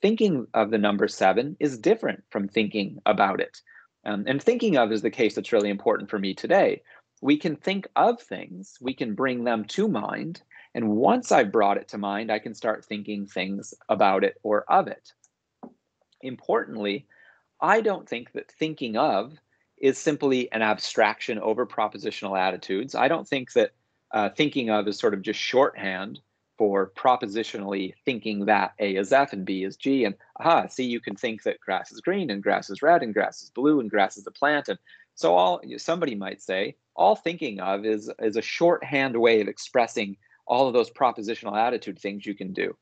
Thinking of the number 7 is different from thinking about it. And thinking of is the case that's really important for me today. We can think of things, we can bring them to mind, and once I've brought it to mind, I can start thinking things about it or of it. Importantly, I don't think that thinking of is simply an abstraction over propositional attitudes. I don't think that thinking of is sort of just shorthand for propositionally thinking that A is F and B is G, and aha, see, you can think that grass is green and grass is red and grass is blue and grass is a plant. And so somebody might say, all thinking of is a shorthand way of expressing all of those propositional attitude things you can do.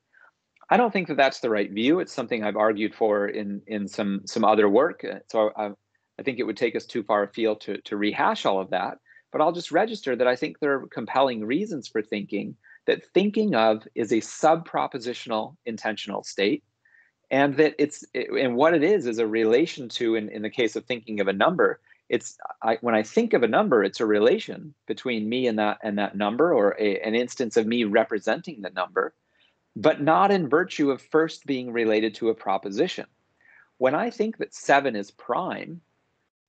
I don't think that that's the right view. It's something I've argued for in some other work. So I think it would take us too far afield to rehash all of that. But I'll just register that I think there are compelling reasons for thinking that thinking of is a sub-propositional intentional state, and that and what it is a relation to, in the case of thinking of a number, when I think of a number, it's a relation between me and that number, or an instance of me representing the number, but not in virtue of first being related to a proposition. When I think that 7 is prime,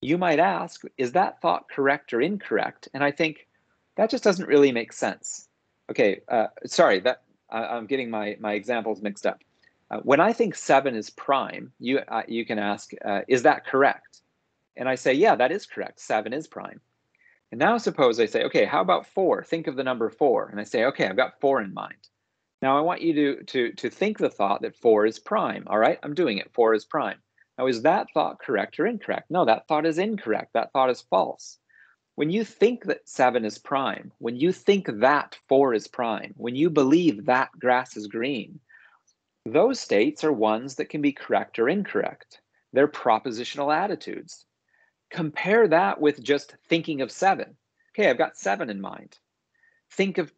you might ask, is that thought correct or incorrect? And I think that just doesn't really make sense. Okay, sorry, I'm getting my examples mixed up. When I think 7 is prime, you can ask, is that correct? And I say, yeah, that is correct. 7 is prime. And now suppose I say, okay, how about 4? Think of the number 4. And I say, okay, I've got 4 in mind. Now I want you to think the thought that 4 is prime. All right, I'm doing it. 4 is prime. Now, is that thought correct or incorrect? No, that thought is incorrect. That thought is false. When you think that 7 is prime, when you think that 4 is prime, when you believe that grass is green, those states are ones that can be correct or incorrect. They're propositional attitudes. Compare that with just thinking of 7. Okay, I've got 7 in mind. Think of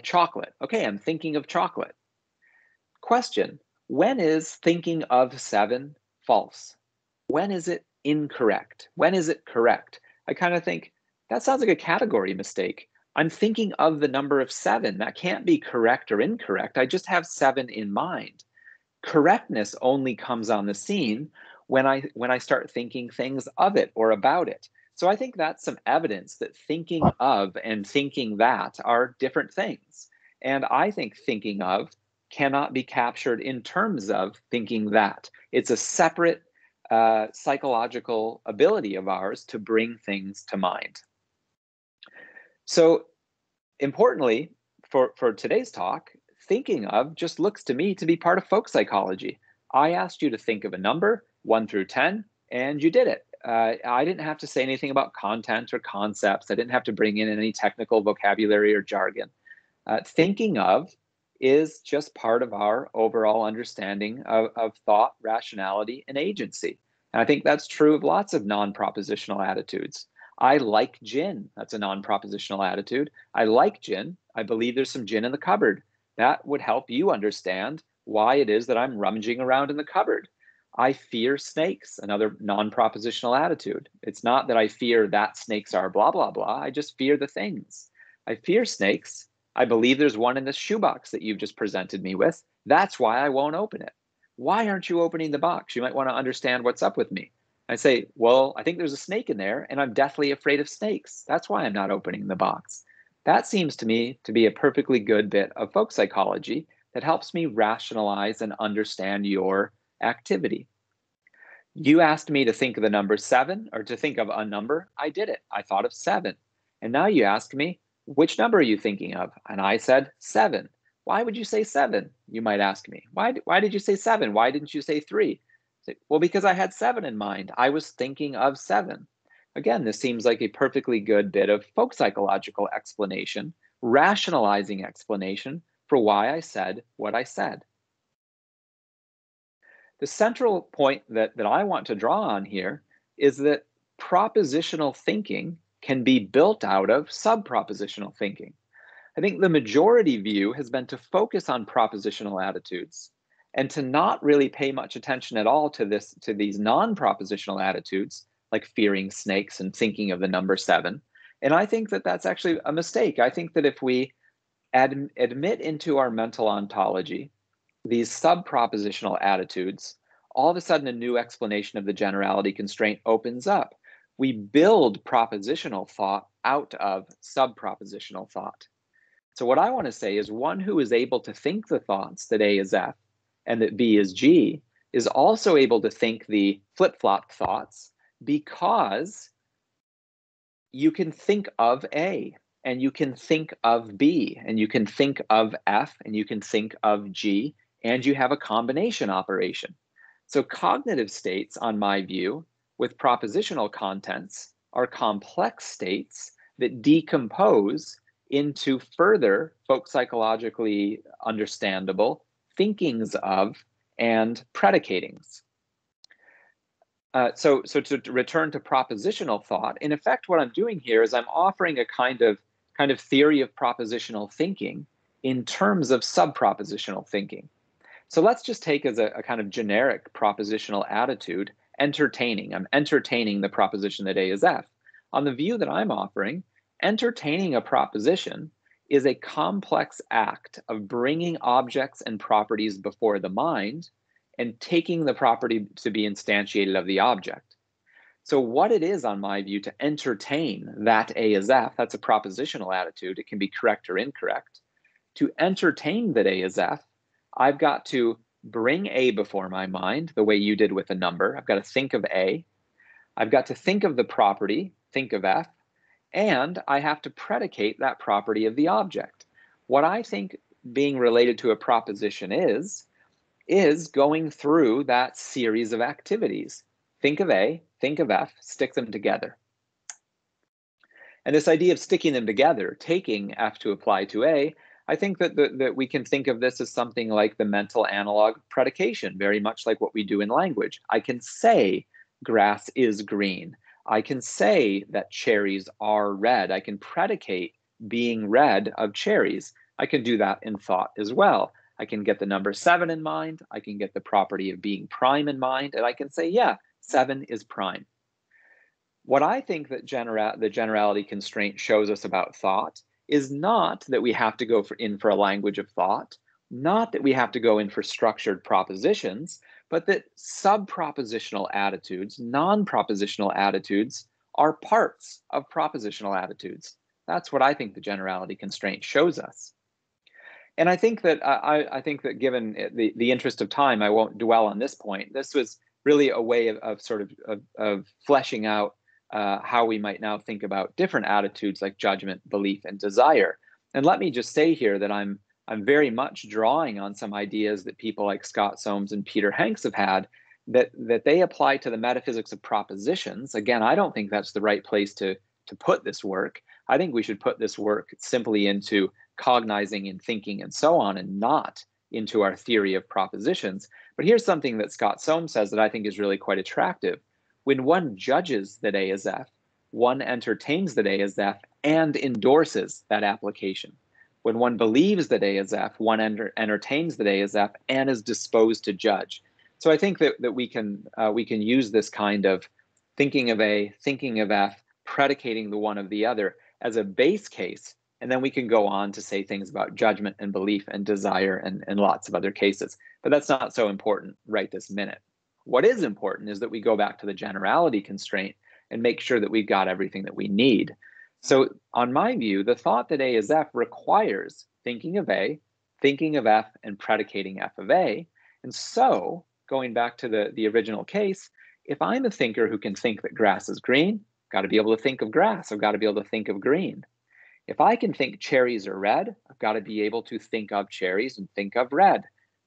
chocolate. Okay, I'm thinking of chocolate. Question, when is thinking of 7 false? When is it incorrect? When is it correct? I kind of think, that sounds like a category mistake. I'm thinking of the number of 7. That can't be correct or incorrect. I just have 7 in mind. Correctness only comes on the scene when I start thinking things of it or about it. So I think that's some evidence that thinking of and thinking that are different things. And I think thinking of cannot be captured in terms of thinking that. It's a separate psychological ability of ours to bring things to mind. So importantly, for today's talk, thinking of just looks to me to be part of folk psychology. I asked you to think of a number, 1 through 10, and you did it. I didn't have to say anything about content or concepts. I didn't have to bring in any technical vocabulary or jargon. Thinking of is just part of our overall understanding of thought, rationality, and agency. And I think that's true of lots of non-propositional attitudes. I like gin. That's a non-propositional attitude. I like gin. I believe there's some gin in the cupboard. That would help you understand why it is that I'm rummaging around in the cupboard. I fear snakes, another non-propositional attitude. It's not that I fear that snakes are blah, blah, blah. I just fear the things. I fear snakes. I believe there's one in this shoebox that you've just presented me with. That's why I won't open it. Why aren't you opening the box? You might want to understand what's up with me. I say, well, I think there's a snake in there and I'm deathly afraid of snakes. That's why I'm not opening the box. That seems to me to be a perfectly good bit of folk psychology that helps me rationalize and understand your activity. You asked me to think of the number 7 or to think of a number. I did it. I thought of 7. And now you ask me, which number are you thinking of? And I said 7. Why would you say 7? You might ask me. Why did you say 7? Why didn't you say 3? Well, because I had 7 in mind. I was thinking of 7. Again, this seems like a perfectly good bit of folk psychological explanation, rationalizing explanation for why I said what I said. The central point that I want to draw on here is that propositional thinking can be built out of sub-propositional thinking. I think the majority view has been to focus on propositional attitudes and to not really pay much attention at all to these non-propositional attitudes, like fearing snakes and thinking of the number 7. And I think that that's actually a mistake. I think that if we admit into our mental ontology these sub-propositional attitudes, all of a sudden a new explanation of the generality constraint opens up. We build propositional thought out of sub-propositional thought. So what I want to say is one who is able to think the thoughts that A is F and that B is G is also able to think the flip-flop thoughts because you can think of A and you can think of B and you can think of F and you can think of G and you have a combination operation. So cognitive states, on my view, with propositional contents are complex states that decompose into further folk psychologically understandable thinkings of and predicatings. So to return to propositional thought, in effect, what I'm doing here is I'm offering a kind of theory of propositional thinking in terms of sub-propositional thinking. So let's just take as a kind of generic propositional attitude, entertaining. I'm entertaining the proposition that A is F. On the view that I'm offering, entertaining a proposition is a complex act of bringing objects and properties before the mind and taking the property to be instantiated of the object. So what it is, on my view, to entertain that A is F, that's a propositional attitude. It can be correct or incorrect. To entertain that A is F, I've got to bring A before my mind, the way you did with a number. I've got to think of A. I've got to think of the property, think of F, and I have to predicate that property of the object. What I think being related to a proposition is going through that series of activities. Think of A, think of F, stick them together. And this idea of sticking them together, taking F to apply to A, I think that we can think of this as something like the mental analog predication, very much like what we do in language. I can say grass is green. I can say that cherries are red. I can predicate being red of cherries. I can do that in thought as well. I can get the number 7 in mind. I can get the property of being prime in mind. And I can say, yeah, 7 is prime. What I think that the generality constraint shows us about thought is not that we have to go in for a language of thought, not that we have to go in for structured propositions, but that sub-propositional attitudes, non-propositional attitudes are parts of propositional attitudes. That's what I think the generality constraint shows us. And I think that I think that given the interest of time, I won't dwell on this point. This was really a way of fleshing out how we might now think about different attitudes like judgment, belief, and desire. And let me just say here that I'm very much drawing on some ideas that people like Scott Soames and Peter Hanks have had that they apply to the metaphysics of propositions. Again, I don't think that's the right place to put this work. I think we should put this work simply into cognizing and thinking and so on, and not into our theory of propositions. But here's something that Scott Soames says that I think is really quite attractive. When one judges that A is F, one entertains that A is F and endorses that application. When one believes that A is F, one entertains that A is F and is disposed to judge. So I think that we can use this kind of thinking of A, thinking of F, predicating the one of the other as a base case, and then we can go on to say things about judgment and belief and desire and lots of other cases. But that's not so important right this minute. What is important is that we go back to the generality constraint and make sure that we've got everything that we need. So on my view, the thought that A is F requires thinking of A, thinking of F, and predicating F of A. And so, going back to the original case, if I'm a thinker who can think that grass is green, I've got to be able to think of grass. I've got to be able to think of green. If I can think cherries are red, I've got to be able to think of cherries and think of red.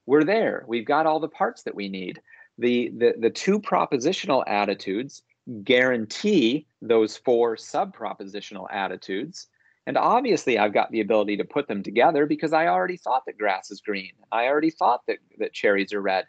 We're there. We've got all the parts that we need. The two propositional attitudes guarantee those four sub-propositional attitudes. And obviously, I've got the ability to put them together because I already thought that grass is green. I already thought that cherries are red.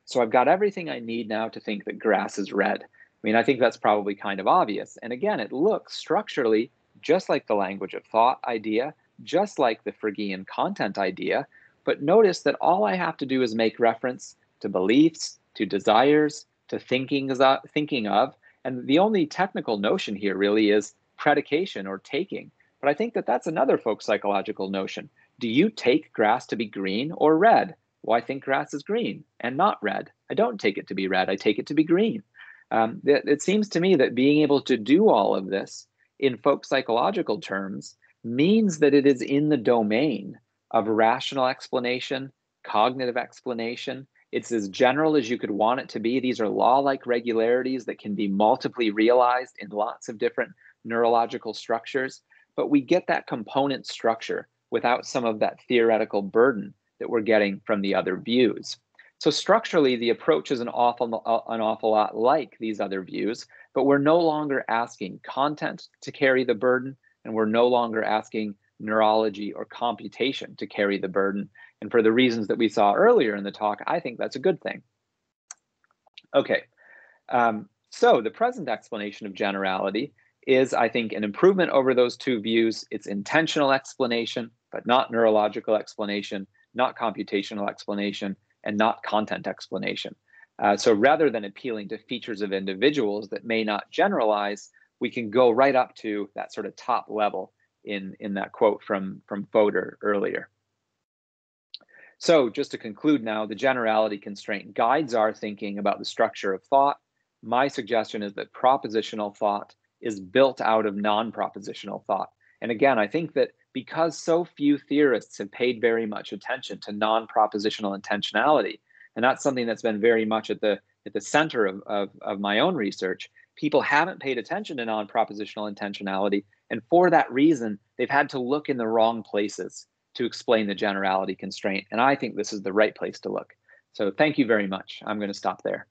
So I've got everything I need now to think that grass is red. I mean, I think that's probably kind of obvious. And again, it looks structurally just like the language of thought idea, just like the Frigian content idea. But notice that all I have to do is make reference to beliefs, to desires, to thinking of. And the only technical notion here really is predication or taking. But I think that that's another folk psychological notion. Do you take grass to be green or red? Well, I think grass is green and not red. I don't take it to be red. I take it to be green. It seems to me that being able to do all of this in folk psychological terms means that it is in the domain of rational explanation, cognitive explanation. It's as general as you could want it to be. These are law-like regularities that can be multiply realized in lots of different neurological structures, but we get that component structure without some of that theoretical burden that we're getting from the other views. So structurally, the approach is an awful lot like these other views, but we're no longer asking content to carry the burden, and we're no longer asking neurology or computation to carry the burden. And for the reasons that we saw earlier in the talk, I think that's a good thing. Okay, so the present explanation of generality is, I think, an improvement over those two views. It's intentional explanation, but not neurological explanation, not computational explanation, and not content explanation. So rather than appealing to features of individuals that may not generalize, we can go right up to that sort of top level in that quote from Fodor earlier. So just to conclude now, the generality constraint guides our thinking about the structure of thought. My suggestion is that propositional thought is built out of non-propositional thought. And again, I think that because so few theorists have paid very much attention to non-propositional intentionality, and that's something that's been very much at the center of my own research, people haven't paid attention to non-propositional intentionality, and for that reason, they've had to look in the wrong places to explain the generality constraint, and I think this is the right place to look. So thank you very much. I'm going to stop there.